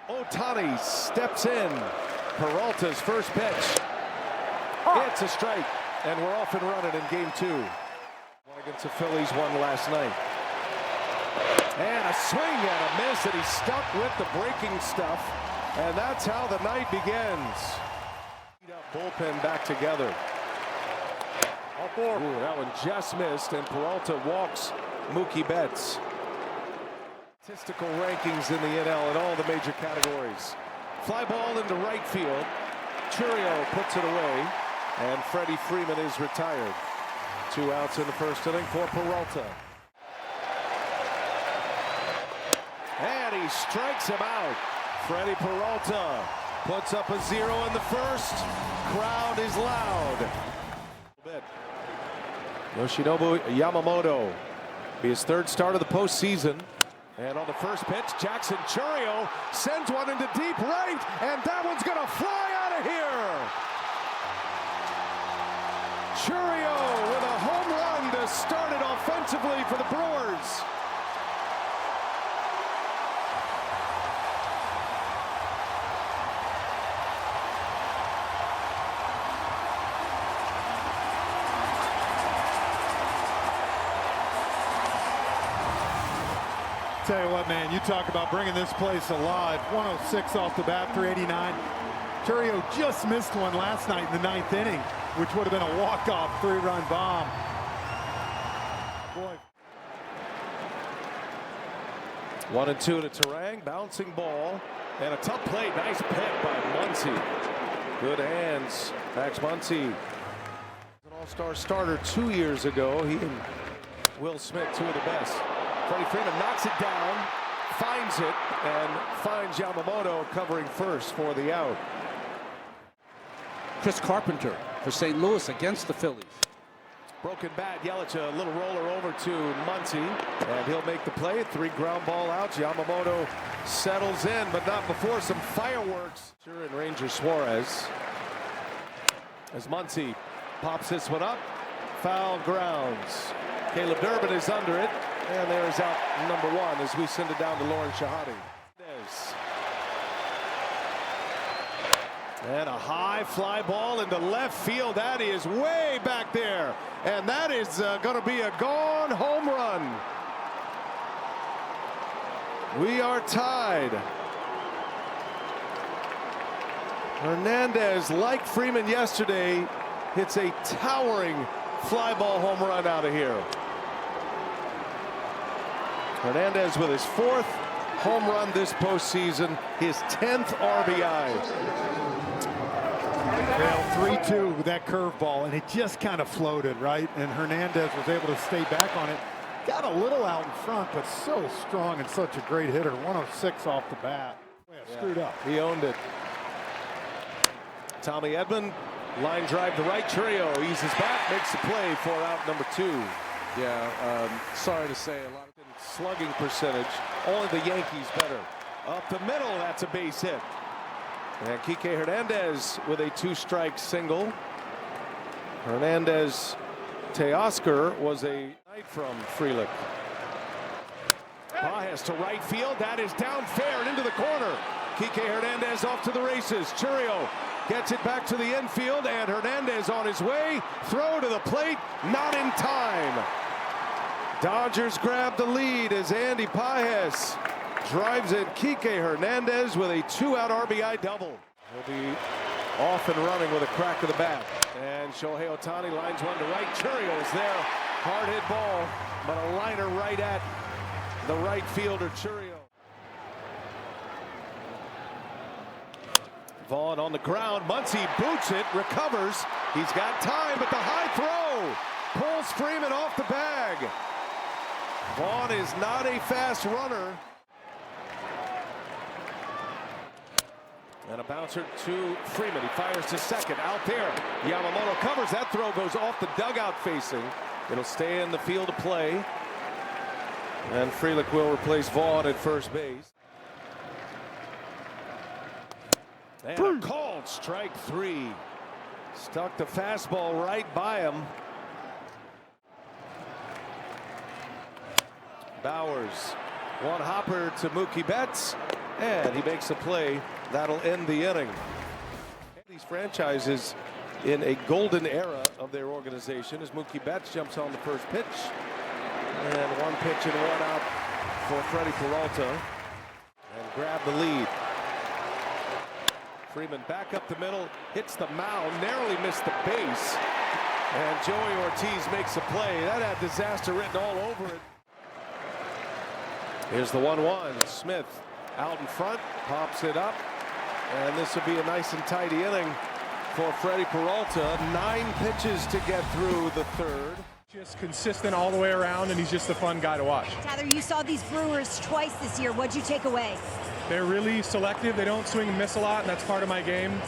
Ohtani steps in. Peralta's first pitch. It's a strike, and we're off and running in game 2. One against the Phillies, one last night. And a swing and a miss, and he's stuck with the breaking stuff. And that's how the night begins. Bullpen back together. Ooh, that one just missed, and Peralta walks Mookie Betts. Statistical rankings in the NL in all the major categories. Fly ball into right field. Churio puts it away, and Freddie Freeman is retired. 2 outs in the first inning for Peralta. And he strikes him out. Freddie Peralta puts up a 0 in the first. Crowd is loud. Yoshinobu Yamamoto be his 3rd start of the postseason. And on the first pitch, Jackson Churio sends one into deep right, and that one's going to fly out of here. Churio with a home run to start it offensively for the Brewers. Tell you what, man, you talk about bringing this place alive. 106 off the bat, 389. Churio just missed one last night in the 9th inning, which would have been a walk-off 3-run bomb. Boy. 1-2 to Terang, bouncing ball, and a tough play. Nice pick by Muncie. Good hands, Max Muncie. An all-star starter 2 years ago. He and Will Smith, 2 of the best. Freddie Freeman knocks it down, finds it, and finds Yamamoto covering first for the out. Chris Carpenter for St. Louis against the Phillies. Broken bat, Yelich a little roller over to Muncie, and he'll make the play. 3 ground ball outs. Yamamoto settles in, but not before some fireworks. And Ranger Suarez, as Muncie pops this one up, foul grounds. Caleb Durbin is under it. And there's out number 1 as we send it down to Lauren Shahadi. And a high fly ball into left field. That is way back there. And that is going to be a gone home run. We are tied. Hernandez, like Freeman yesterday, hits a towering fly ball home run out of here. Hernandez with his 4th home run this postseason, his 10th RBI. Well, 3-2 with that curveball, and it just kind of floated, right? And Hernandez was able to stay back on it. Got a little out in front, but so strong and such a great hitter. 106 off the bat. Screwed up. He owned it. Tommy Edman, line drive to right. Churio eases back, makes the play for out number 2. Yeah, sorry to say, a lot of slugging percentage. Only the Yankees better. Up the middle, that's a base hit. And Kike Hernandez with a 2-strike single. Hernandez Teoscar was a night from Frelick. Pages to right field. That is down fair and into the corner. Kike Hernandez off to the races. Churio gets it back to the infield, and Hernandez on his way. Throw to the plate, not in time. Dodgers grab the lead as Andy Pages drives in Kike Hernandez with a 2-out RBI double. He'll be off and running with a crack of the bat. And Shohei Ohtani lines one to right. Churio's there. Hard hit ball, but a liner right at the right fielder, Churio. Vaughn on the ground. Muncie boots it, recovers. He's got time, but the high throw pulls Freeman off the bag. Vaughn is not a fast runner. And a bouncer to Freeman. He fires to second. Out there. Yamamoto covers. That throw goes off the dugout facing. It'll stay in the field of play. And Frelick will replace Vaughn at first base. And a called strike 3. Stuck the fastball right by him. Bowers. One hopper to Mookie Betts. And he makes a play that'll end the inning. These franchises in a golden era of their organization as Mookie Betts jumps on the first pitch. And one pitch and one out for Freddie Peralta. And grab the lead. Freeman back up the middle, hits the mound, narrowly missed the base. And Joey Ortiz makes a play. That had disaster written all over it. Here's the 1-1. Smith out in front, pops it up. And this will be a nice and tidy inning for Freddie Peralta. 9 pitches to get through the third. Just consistent all the way around, and he's just a fun guy to watch. Tyler, you saw these Brewers twice this year. What'd you take away? They're really selective. They don't swing and miss a lot, and that's part of my game.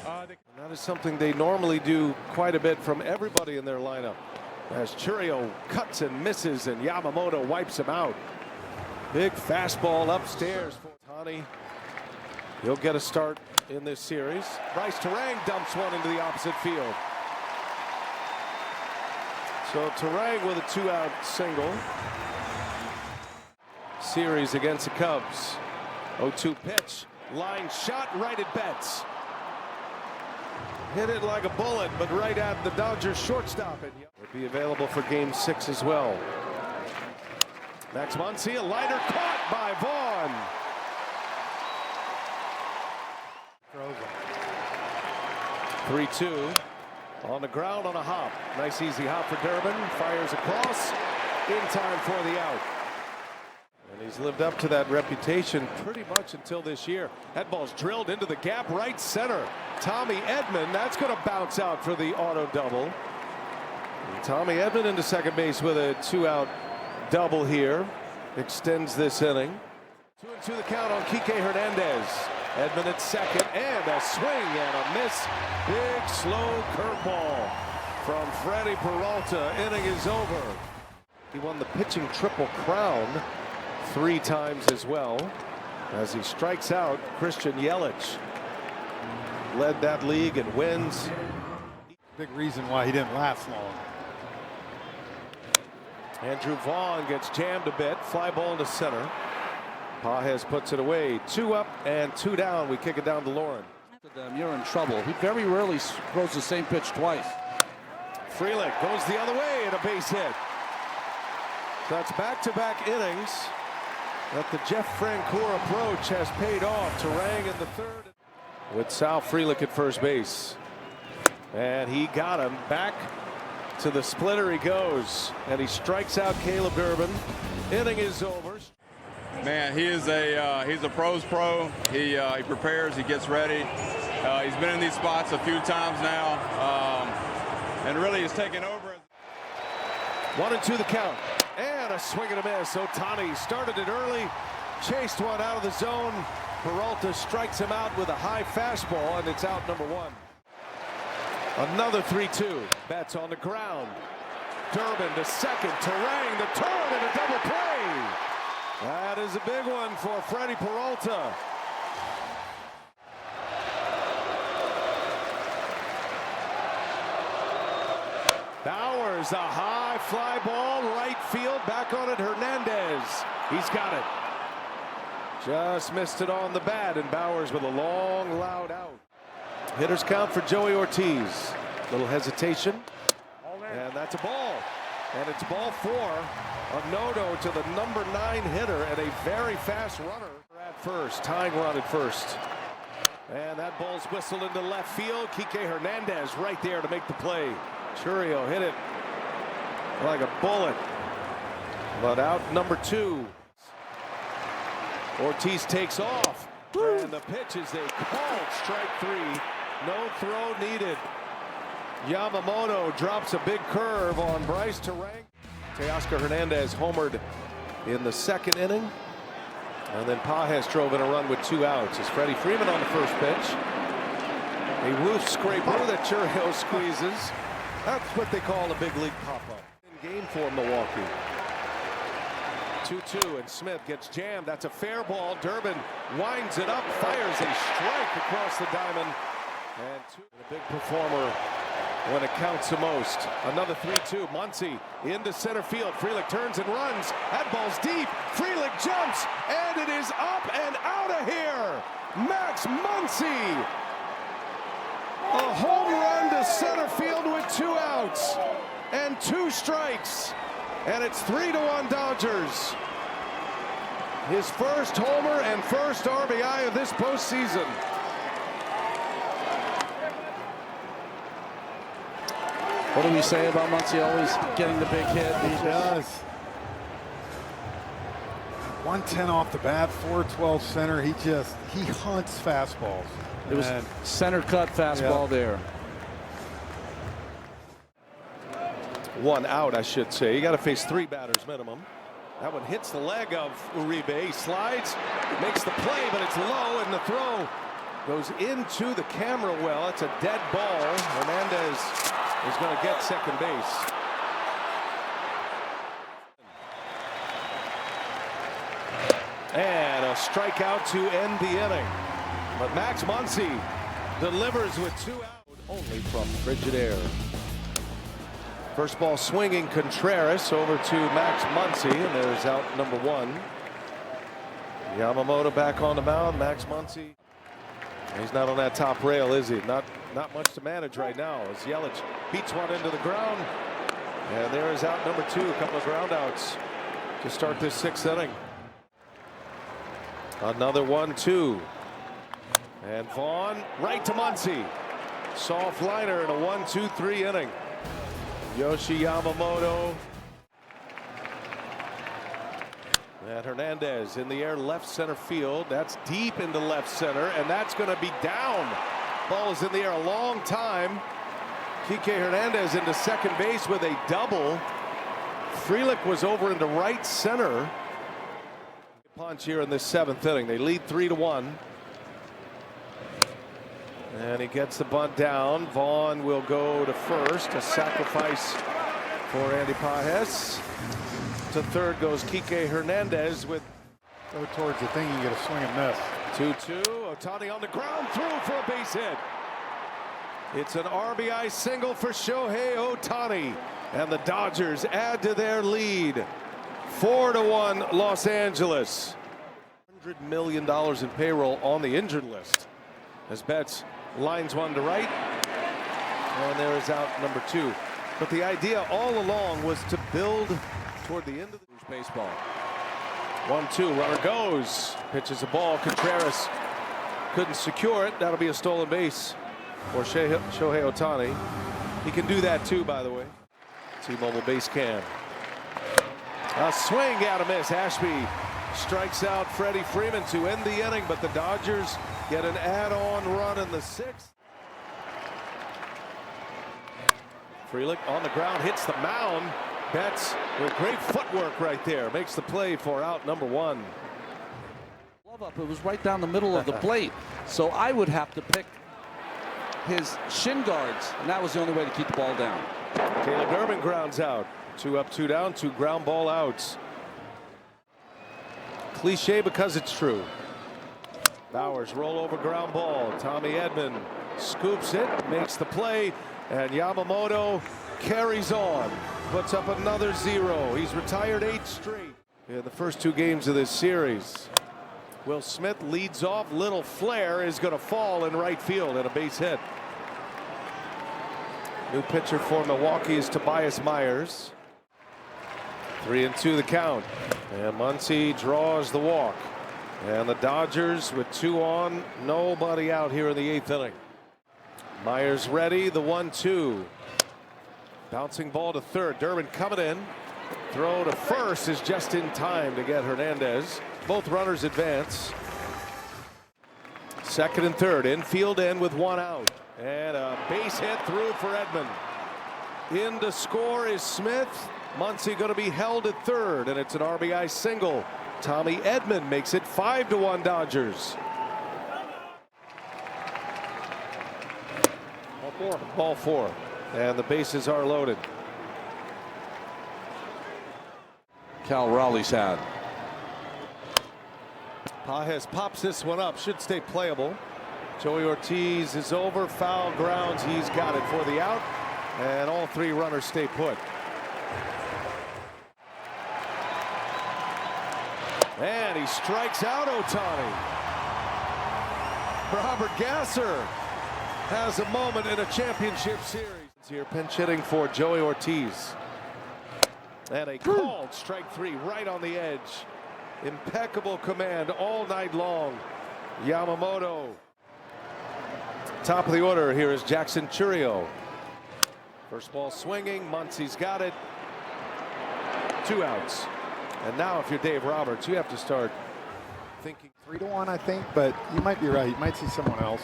That is something they normally do quite a bit from everybody in their lineup. As Chourio cuts and misses, and Yamamoto wipes him out. Big fastball upstairs for Ohtani. He'll get a start in this series. Bryce Terang dumps one into the opposite field. So Terang with a 2-out single. Series against the Cubs. 0-2 pitch. Line shot right at Betts. Hit it like a bullet, but right at the Dodgers shortstop. It'll be available for Game 6 as well. Max Muncie, a liner caught by Vaughn. 3-2 on the ground on a hop. Nice easy hop for Durbin. Fires across in time for the out. And he's lived up to that reputation pretty much until this year. That ball's drilled into the gap right center. Tommy Edman, that's going to bounce out for the auto double. And Tommy Edman into second base with a 2-out double here. Extends this inning. 2-2 the count on Kike Hernandez. Edman at second, and a swing and a miss. Big slow curveball from Freddie Peralta. Inning is over. He won the pitching triple crown 3 times as well, as he strikes out Christian Yelich. Led that league and wins. Big reason why he didn't last long. Andrew Vaughn gets jammed a bit. Fly ball into center. Pages puts it away. 2 up and 2 down. We kick it down to Lauren. You're in trouble. He very rarely throws the same pitch twice. Frelick goes the other way and a base hit. That's back-to-back innings that the Jeff Francoeur approach has paid off. Terang in the third with Sal Frelick at first base. And he got him. Back to the splitter he goes. And he strikes out Caleb Durbin. Inning is over. Man, he's a pro's pro. He prepares, he gets ready. He's been in these spots a few times now, and really is taking over. 1-2 the count, and a swing and a miss. Ohtani started it early, chased one out of the zone. Peralta strikes him out with a high fastball, and it's out number 1. Another 3-2. Betts on the ground. Durbin to second. Terang the turn and a double play. That is a big one for Freddie Peralta. Bowers, a high fly ball, right field, back on it, Hernandez. He's got it. Just missed it on the bat, and Bowers with a long, loud out. Hitters count for Joey Ortiz. Little hesitation, and that's a ball. And it's ball 4. A no-no to the number 9 hitter and a very fast runner at first. Tying run at first. And that ball's whistled into left field. Kike Hernandez right there to make the play. Chourio hit it like a bullet. But out number 2. Ortiz takes off. And the pitch is a called strike 3. No throw needed. Yamamoto drops a big curve on Bryce Terang. Teoscar Hernandez homered in the second inning. And then Pages drove in a run with 2 outs. As Freddie Freeman on the first pitch. A roof scraper that Chourio squeezes. That's what they call a big league pop-up. In game for Milwaukee. 2-2, and Smith gets jammed. That's a fair ball. Durbin winds it up, fires a strike across the diamond. And a big performer when it counts the most. Another 3-2. Muncie into center field. Frelick turns and runs. That ball's deep. Frelick jumps, and it is up and out of here. Max Muncie. A home run to center field with 2 outs and 2 strikes. And it's 3-1 Dodgers. His first homer and first RBI of this postseason. What do we say about Muncie always getting the big hit? He does. 110 off the bat, 412 center. He hunts fastballs. It was center cut fastball there. 1 out, I should say. You got to face 3 batters minimum. That one hits the leg of Uribe. He slides, makes the play, but it's low, and the throw goes into the camera well. It's a dead ball. Hernandez is going to get second base. And a strikeout to end the inning. But Max Muncie delivers with 2 out, only from Frigidaire. First ball swinging Contreras over to Max Muncie, and there's out number 1. Yamamoto back on the mound. Max Muncie. He's not on that top rail, is he? Not much to manage right now as Yelich beats one into the ground. And there is out number 2, a couple of ground outs to start this 6th inning. Another 1-2. And Vaughn right to Muncie. Soft liner in a 1-2-3 inning. Yoshi Yamamoto. And Hernandez in the air, left center field. That's deep into left center, and that's going to be down. Ball is in the air a long time. Kike Hernandez into second base with a double. Frelick was over into right center. Punch here in this 7th inning. They lead 3-1. And he gets the bunt down. Vaughn will go to first. A sacrifice for Andy Pages. To third goes Kike Hernandez with. Go towards the thing, you get a swing and miss. 2-2. Ohtani on the ground, through for a base hit. It's an RBI single for Shohei Ohtani. And the Dodgers add to their lead. 4-1 Los Angeles. $100 million in payroll on the injured list. As Betts lines one to right. And there is out number 2. But the idea all along was to build toward the end of the baseball. 1-2, runner goes. Pitches a ball. Contreras couldn't secure it. That'll be a stolen base for Shohei Ohtani. He can do that too, by the way. T-Mobile base cam. A swing out of miss. Ashby strikes out Freddie Freeman to end the inning, but the Dodgers get an add-on run in the 6th. Frelick on the ground, hits the mound. Betts with great footwork right there. Makes the play for out number 1. Glove up. It was right down the middle of the plate. So I would have to pick his shin guards, and that was the only way to keep the ball down. Caleb Durbin grounds out. 2 up, 2 down, 2 ground ball outs. Cliche because it's true. Bowers roll over ground ball. Tommy Edman scoops it, makes the play, and Yamamoto carries on. Puts up another 0. He's retired 8 straight in the first 2 games of this series. Will Smith leads off. Little flare is going to fall in right field and a base hit. New pitcher for Milwaukee is Tobias Myers. 3-2 the count. And Muncie draws the walk. And the Dodgers with 2 on, nobody out here in the 8th inning. Myers ready, the 1-2. Bouncing ball to third. Durbin coming in. Throw to first is just in time to get Hernandez. Both runners advance. Second and third. Infield end with 1 out. And a base hit through for Edman. In to score is Smith. Muncie going to be held at third, and it's an RBI single. Tommy Edman makes it 5-1 Dodgers. Ball 4. And the bases are loaded. Cal Raleigh's had. Pages pops this one up. Should stay playable. Joey Ortiz is over. Foul grounds. He's got it for the out. And all three runners stay put. And he strikes out Ohtani. Robert Gasser has a moment in a championship series. Here pinch hitting for Joey Ortiz. And a called strike three right on the edge. Impeccable command all night long. Yamamoto. Top of the order here is Jackson Chourio. First ball swinging, Muncie's got it. 2 outs. And now if you're Dave Roberts, you have to start thinking. 3-1, I think, but you might be right. You might see someone else.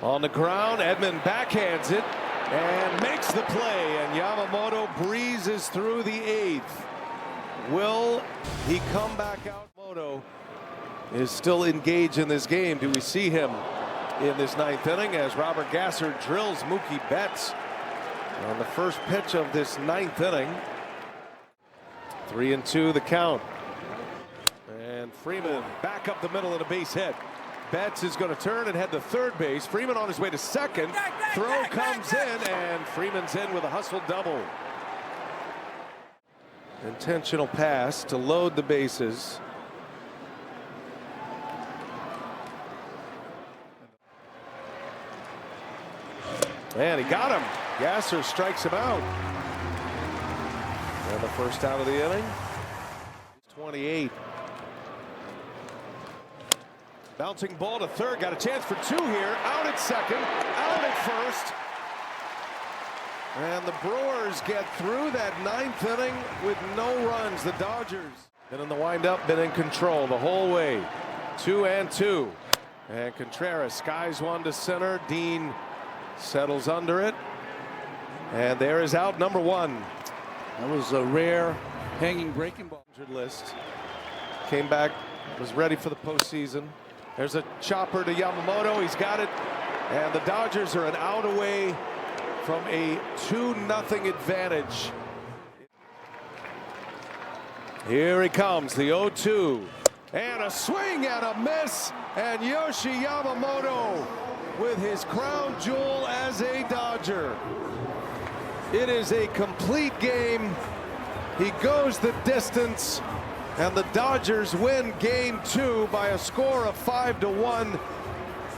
On the ground, Edman backhands it and makes the play, and Yamamoto breezes through the 8th. Will he come back out? Yamamoto is still engaged in this game. Do we see him in this 9th inning as Robert Gasser drills Mookie Betts on the first pitch of this 9th inning? 3-2 the count. And Freeman back up the middle of the base hit. Betts is going to turn and head to third base. Freeman on his way to second. Throw comes in, and Freeman's in with a hustle double. Intentional pass to load the bases. And he got him. Gasser strikes him out. And the first out of the inning. 28. Bouncing ball to third. Got a chance for 2 here. Out at second. Out at first. And the Brewers get through that 9th inning with no runs. The Dodgers been in the windup, been in control the whole way. 2-2. And Contreras skies one to center. Dean settles under it. And there is out number 1. That was a rare hanging breaking ball. List. Came back, was ready for the postseason. There's a chopper to Yamamoto. He's got it. And the Dodgers are an out away from a 2-0 advantage. Here he comes, the 0-2. And a swing and a miss. And Yoshi Yamamoto with his crown jewel as a Dodger. It is a complete game. He goes the distance. And the Dodgers win game 2 by a score of 5-1.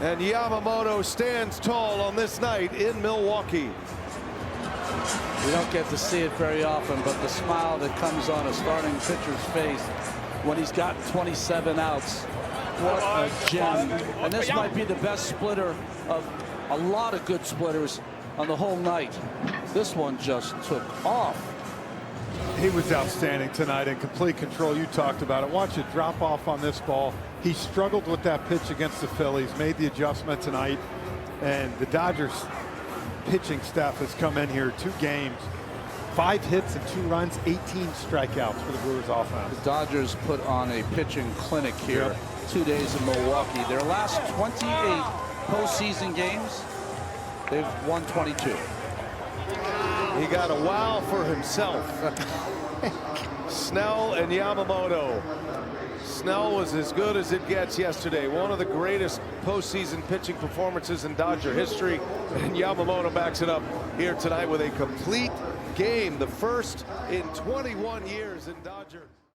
And Yamamoto stands tall on this night in Milwaukee. We don't get to see it very often, but the smile that comes on a starting pitcher's face when he's got 27 outs. What a gem. And this might be the best splitter of a lot of good splitters on the whole night. This one just took off. He was outstanding tonight, in complete control. You talked about it. Watch it drop off on this ball. He struggled with that pitch against the Phillies, made the adjustment tonight, and the Dodgers pitching staff has come in here 2 games, 5 hits and 2 runs, 18 strikeouts for the Brewers offense. The Dodgers put on a pitching clinic here 2 days in Milwaukee. Their last 28 postseason games, they've won 22. He got a wow for himself. Snell and Yamamoto. Snell was as good as it gets yesterday. One of the greatest postseason pitching performances in Dodger history. And Yamamoto backs it up here tonight with a complete game. The first in 21 years in Dodger.